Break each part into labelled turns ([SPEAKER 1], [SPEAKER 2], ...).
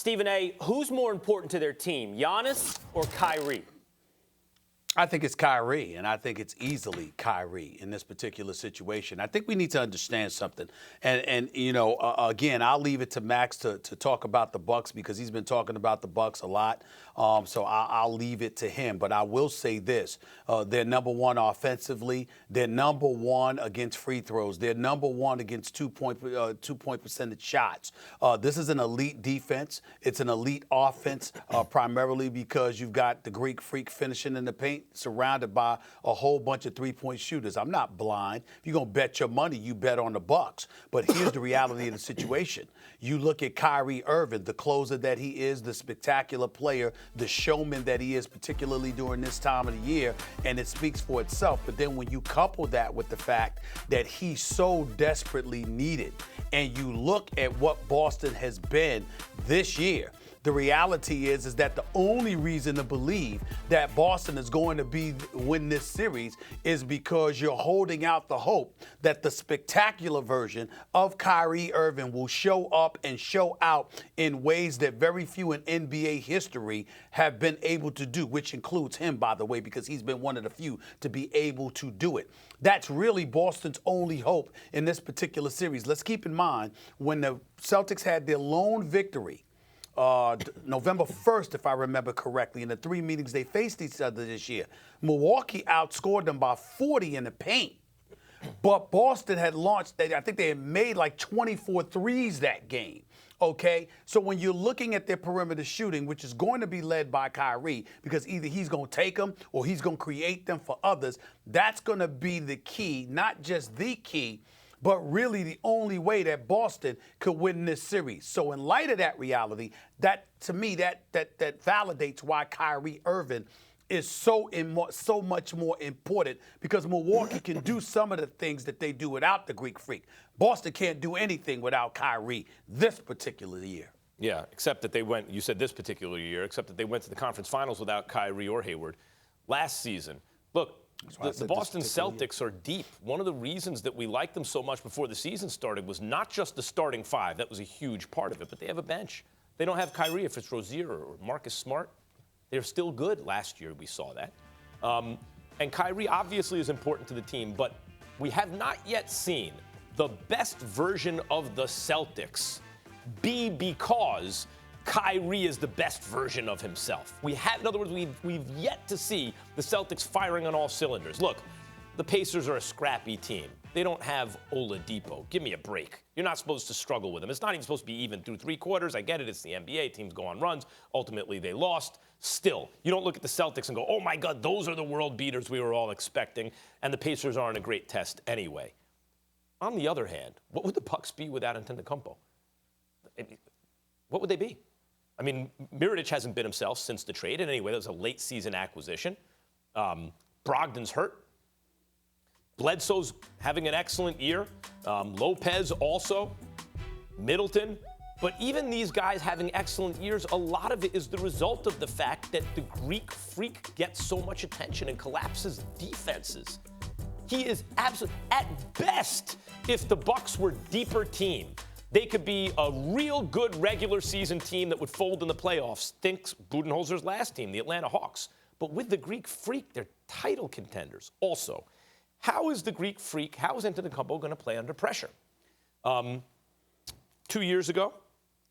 [SPEAKER 1] Stephen A., who's more important to their team, Giannis or Kyrie?
[SPEAKER 2] I think it's Kyrie, and I think it's easily Kyrie in this particular situation. I think we need to understand something. And again, I'll leave it to Max to talk about the Bucks because he's been talking about the Bucks a lot. So I'll leave it to him. But I will say this. They're number one offensively. They're number one against free throws. They're number one against two-point percentage shots. This is an elite defense. It's an elite offense, primarily because you've got the Greek Freak finishing in the paint, surrounded by a whole bunch of three-point shooters. I'm not blind. If you're going to bet your money, you bet on the Bucks. But here's the reality of the situation. You look at Kyrie Irving, the closer that he is, the spectacular player, the showman that he is, particularly during this time of the year, and it speaks for itself. But then when you couple that with the fact that he's so desperately needed, and you look at what Boston has been this year, the reality is that the only reason to believe that Boston is going to win this series is because you're holding out the hope that the spectacular version of Kyrie Irving will show up and show out in ways that very few in NBA history have been able to do, which includes him, by the way, because he's been one of the few to be able to do it. That's really Boston's only hope in this particular series. Let's keep in mind when the Celtics had their lone victory, November 1st, if I remember correctly, in the three meetings they faced each other this year, Milwaukee outscored them by 40 in the paint. But Boston had launched, I think they had made like 24 threes that game. Okay, so when you're looking at their perimeter shooting, which is going to be led by Kyrie, because either he's going to take them or he's going to create them for others, that's going to be the key, not just the key, but really the only way that Boston could win this series. So in light of that reality, that to me, that validates why Kyrie Irving is so much more important, because Milwaukee can do some of the things that they do without the Greek Freak. Boston can't do anything without Kyrie this particular year.
[SPEAKER 3] Yeah, except that they went, you said this particular year, except that they went to the conference finals without Kyrie or Hayward last season. Look, the Boston Celtics are deep. One of the reasons that we liked them so much before the season started was not just the starting five. That was a huge part of it, but they have a bench. They don't have Kyrie if it's Rozier or Marcus Smart. They're still good. Last year we saw that. And Kyrie obviously is important to the team, but we have not yet seen the best version of the Celtics be because Kyrie is the best version of himself. In other words, we've yet to see the Celtics firing on all cylinders. Look, the Pacers are a scrappy team. They don't have Oladipo. Give me a break. You're not supposed to struggle with them. It's not even supposed to be even through three quarters. I get it. It's the NBA. Teams go on runs. Ultimately, they lost. Still, you don't look at the Celtics and go, oh, my God, those are the world beaters we were all expecting, and the Pacers aren't a great test anyway. On the other hand, what would the Bucks be without Antetokounmpo? What would they be? I mean, Mirotic hasn't been himself since the trade. And anyway, that was a late-season acquisition. Brogdon's hurt. Bledsoe's having an excellent year. Lopez also. Middleton. But even these guys having excellent years, a lot of it is the result of the fact that the Greek Freak gets so much attention and collapses defenses. He is absolutely, at best, if the Bucks were a deeper team, they could be a real good regular season team that would fold in the playoffs. Think Budenholzer's last team, the Atlanta Hawks. But with the Greek Freak, they're title contenders. Also, how is the Greek Freak, how is Antetokounmpo going to play under pressure? 2 years ago,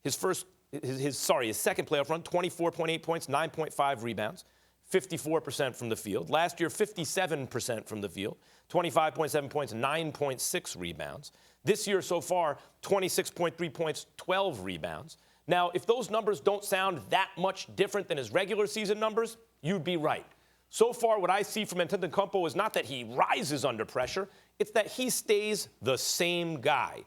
[SPEAKER 3] his second playoff run, 24.8 points, 9.5 rebounds, 54% from the field. Last year, 57% from the field, 25.7 points, 9.6 rebounds. This year so far, 26.3 points, 12 rebounds. Now, if those numbers don't sound that much different than his regular season numbers, you'd be right. So far, what I see from Antetokounmpo is not that he rises under pressure, it's that he stays the same guy.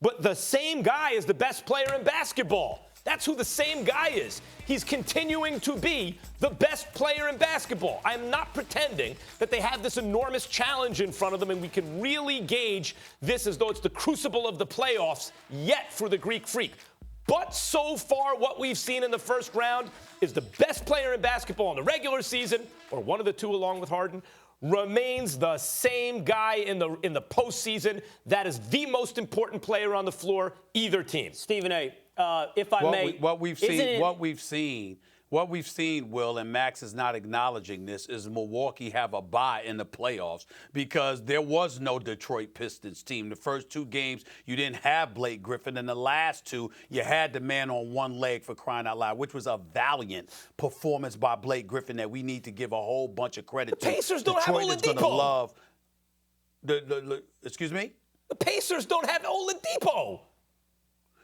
[SPEAKER 3] But the same guy is the best player in basketball. That's who the same guy is. He's continuing to be the best player in basketball. I'm not pretending that they have this enormous challenge in front of them and we can really gauge this as though it's the crucible of the playoffs yet for the Greek Freak. But so far, what we've seen in the first round is the best player in basketball in the regular season, or one of the two along with Harden, remains the same guy in the postseason. That is the most important player on the floor, either team.
[SPEAKER 1] Stephen A., if I may.
[SPEAKER 2] What we've seen, Will, and Max is not acknowledging this, is Milwaukee have a bye in the playoffs because there was no Detroit Pistons team. The first 2 games, you didn't have Blake Griffin. And the last 2, you had the man on one leg, for crying out loud, which was a valiant performance by Blake Griffin that we need to give a whole bunch of credit to.
[SPEAKER 3] The Pacers don't have Oladipo.
[SPEAKER 2] Detroit is going to love. Excuse me?
[SPEAKER 3] The Pacers don't have Oladipo.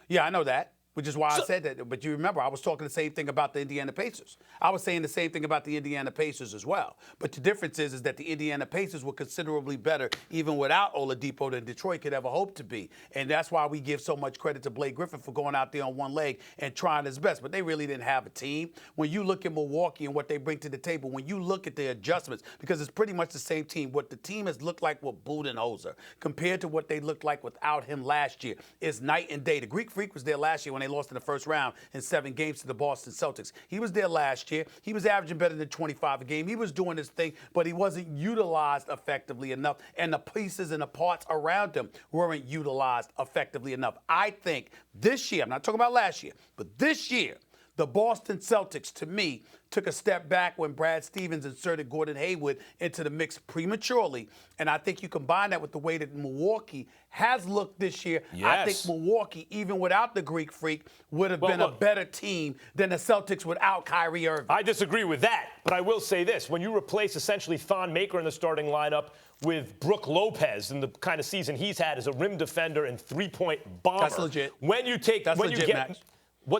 [SPEAKER 2] Yeah, I know that. Which is why I said that. But you remember, I was talking the same thing about the Indiana Pacers. I was saying the same thing about the Indiana Pacers as well. But the difference is that the Indiana Pacers were considerably better, even without Oladipo, than Detroit could ever hope to be. And that's why we give so much credit to Blake Griffin for going out there on one leg and trying his best. But they really didn't have a team. When you look at Milwaukee and what they bring to the table, when you look at the adjustments, because it's pretty much the same team, what the team has looked like with Budenholzer compared to what they looked like without him last year is night and day. The Greek Freak was there last year when they lost in the first round in 7 games to the Boston Celtics. He was there last year. He was averaging better than 25 a game. He was doing his thing, but he wasn't utilized effectively enough, and the pieces and the parts around him weren't utilized effectively enough. I think this year, I'm not talking about last year, but this year, the Boston Celtics, to me, took a step back when Brad Stevens inserted Gordon Hayward into the mix prematurely. And I think you combine that with the way that Milwaukee has looked this year.
[SPEAKER 3] Yes.
[SPEAKER 2] I think Milwaukee, even without the Greek Freak, would have been a better team than the Celtics without Kyrie Irving.
[SPEAKER 3] I disagree with that, but I will say this. When you replace essentially Thon Maker in the starting lineup with Brook Lopez and the kind of season he's had as a rim defender and three-point bomber.
[SPEAKER 2] That's legit.
[SPEAKER 3] Max.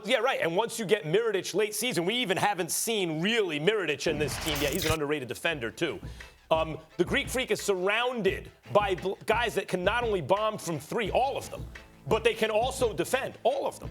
[SPEAKER 3] Yeah, right. And once you get Mirotic late season, we even haven't seen really Mirotic in this team yet. He's an underrated defender, too. The Greek Freak is surrounded by guys that can not only bomb from 3, all of them, but they can also defend, all of them.